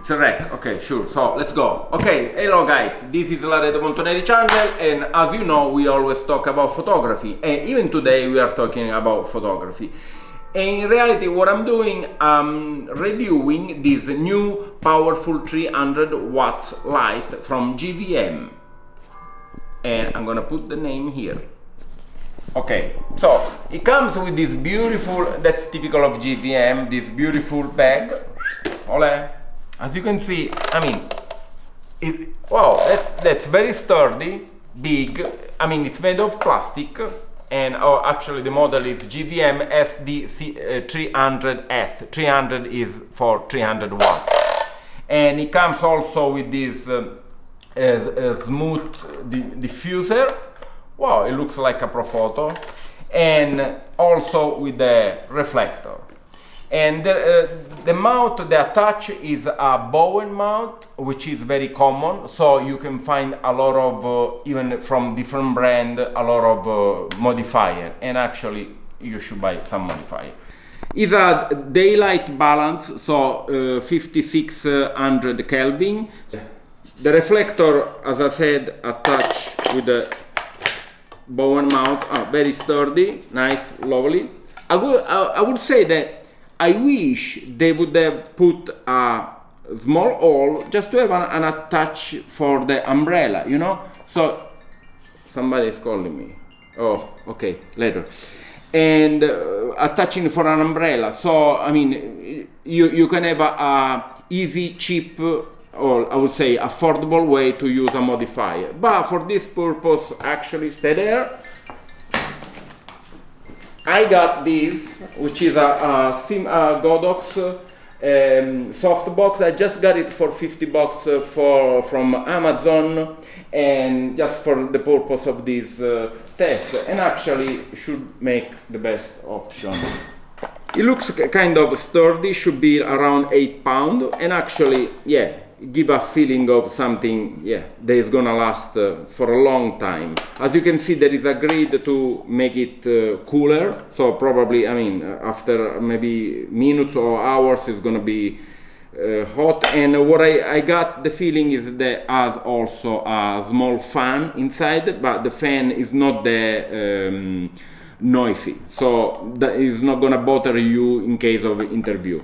It's a wreck. Okay, sure. So let's go. Okay, hello guys. This is Laredo Montoneri channel, and as you know, we always talk about photography, and even today we are talking about photography. And in reality, what I'm doing, I'm reviewing this new powerful 300 watts light from GVM, and I'm gonna put the name here. Okay, so it comes with this beautiful, that's typical of GVM, this beautiful bag. Ole. As you can see, I mean, wow, that's very sturdy, big. I mean, it's made of plastic, and actually the model is GVM SD300S. 300 is for 300 watts, and it comes also with this smooth diffuser. Wow, it looks like a Profoto, and also with the reflector. And the mount, the attach is a Bowen mount, which is very common, so you can find a lot of, even from different brand, a lot of modifier, and actually you should buy some modifier. It's a daylight balance, so 5600 Kelvin. The reflector, as I said, attached with the Bowen mount, very sturdy, nice, lovely. I would say that I wish they would have put a small hole just to have an attach for the umbrella, you know? So, somebody is calling me. Oh, okay, later. And attaching for an umbrella. So, I mean, you can have a easy, cheap, or I would say affordable way to use a modifier. But for this purpose, actually stay there. I got this, which is a Godox Softbox. I just got it for 50 bucks from Amazon, and just for the purpose of this test, and actually should make the best option. It looks kind of sturdy, should be around 8 pounds, and actually, yeah, give a feeling of something, yeah, that is gonna last for a long time. As you can see, there is a grid to make it cooler, so probably, I mean, after maybe minutes or hours, it's gonna be hot. And what I got the feeling is that has also a small fan inside, but the fan is not the noisy, so that is not gonna bother you in case of interview.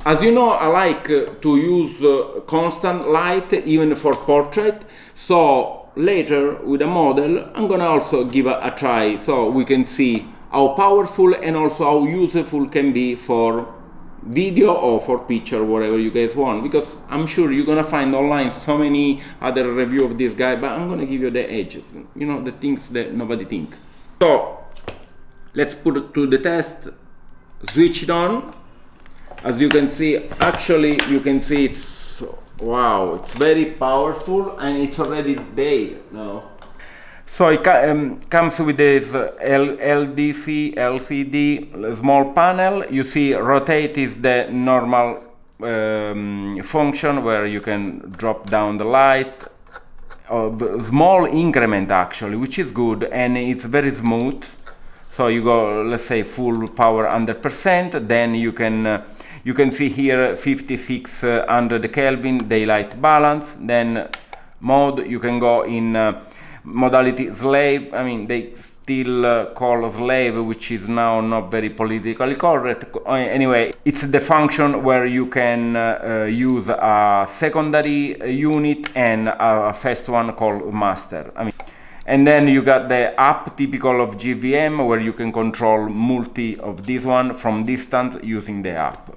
As you know, I like to use constant light even for portrait, so later with a model I'm gonna also give a try, so we can see how powerful and also how useful can be for video or for picture, whatever you guys want, because I'm sure you're gonna find online so many other review of this guy, but I'm gonna give you the edges, you know, the things that nobody think. So let's put it to the test. Switch it on. As you can see, actually you can see it's, wow, it's very powerful, and it's already there now. So it comes with this LDC LCD small panel. You see, rotate is the normal function where you can drop down the light. Small increment actually, which is good, and it's very smooth. So you go, let's say, full power 100%, then you can see here 5600 Kelvin daylight balance. Then mode, you can go in modality slave. I mean, they still call slave, which is now not very politically correct. Anyway, it's the function where you can use a secondary unit and a first one called master. I mean, and then you got the app typical of GVM, where you can control multi of this one from distance using the app.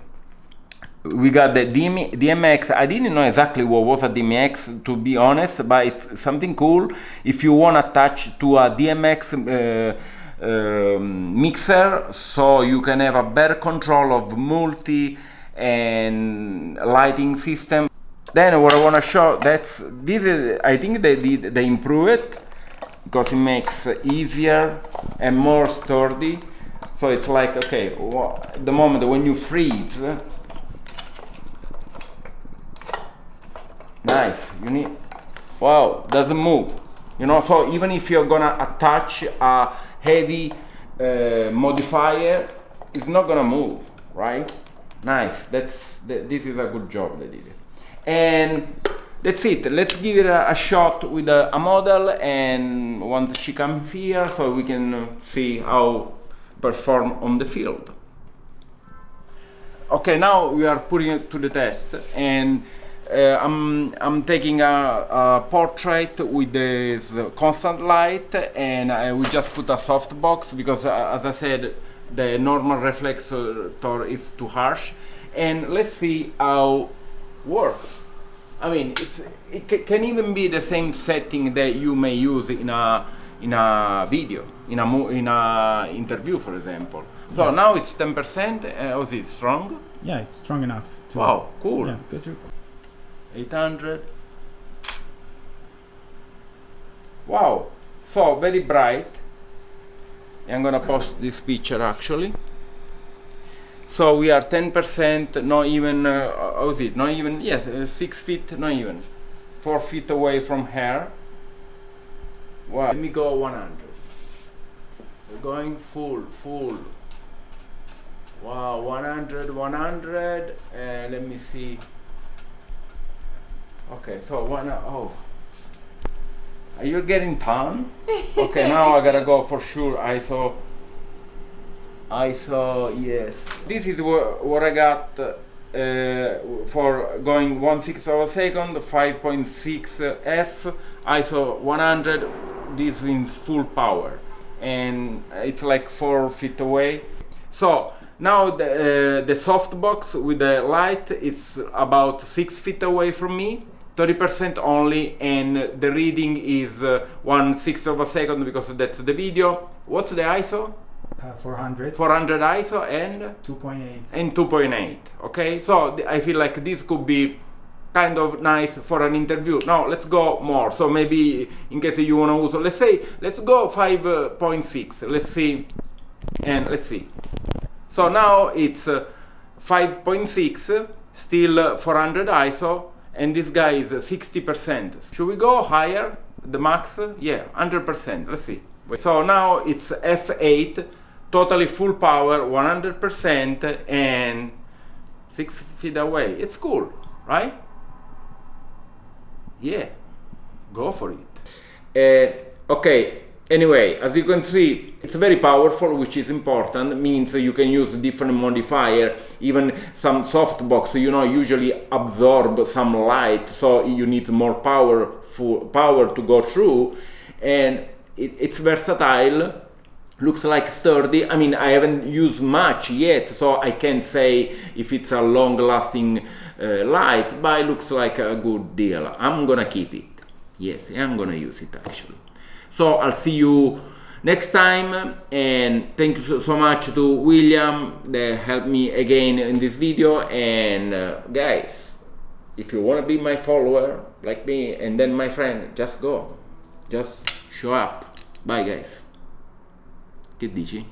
We got the DMX. I didn't know exactly what was a DMX, to be honest, but it's something cool. If you want to attach to a DMX mixer, so you can have a better control of multi and lighting system. Then what I want to show, this is, I think they improve it, because it makes easier and more sturdy. So it's like, okay, the moment when you freeze, nice, you need, wow, doesn't move, you know. So even if you're gonna attach a heavy modifier, it's not gonna move, right? Nice, this is a good job they did it. And that's it. Let's give it a shot with a model, and once she comes here, so we can see how perform on the field. Okay, now we are putting it to the test, and I'm taking a portrait with this constant light, and I will just put a softbox because, as I said, the normal reflector is too harsh. And let's see how it works. I mean, it can even be the same setting that you may use in a video, in a interview, for example. So yeah. Now it's 10%. Was it strong? Yeah, it's strong enough. Wow, cool. Yeah, because you're 800. Wow, so very bright. I'm gonna post this picture actually. So we are 10%, not even, how is it? Not even, yes, 6 feet, not even. 4 feet away from her. Wow, let me go 100. We're going full. Wow, 100, and let me see. Okay, so oh. Are you getting tan? Okay, now I gotta go for sure ISO, yes. This is what I got for going 1/6 of a second, 5.6 f, ISO 100, this is in full power. And it's like 4 feet away. So now the softbox with the light is about 6 feet away from me, 30% only, and the reading is 1/6 of a second because that's the video. What's the ISO? 400. 400 ISO and 2.8. And 2.8. Okay, so I feel like this could be kind of nice for an interview. Now let's go more. So maybe in case you want to use, let's go 5.6. Let's see, and let's see. So now it's 5.6, still 400 ISO, and this guy is 60%. Should we go higher? The max? Yeah, 100%. Let's see. So now it's f8, totally full power, 100%, and 6 feet away. It's cool, right? Yeah, go for it. Okay, anyway, as you can see, it's very powerful, which is important. Means you can use different modifier, even some softbox, usually absorb some light, so you need more power to go through, and it's versatile. Looks like sturdy. I mean, I haven't used much yet, so I can't say if it's a long-lasting light, but it looks like a good deal. I'm gonna keep it. Yes, I'm gonna use it actually. So I'll see you next time, and thank you so much to William that helped me again in this video. And guys, if you want to be my follower like me and then my friend, just go, just show up. Bye guys. Che dici?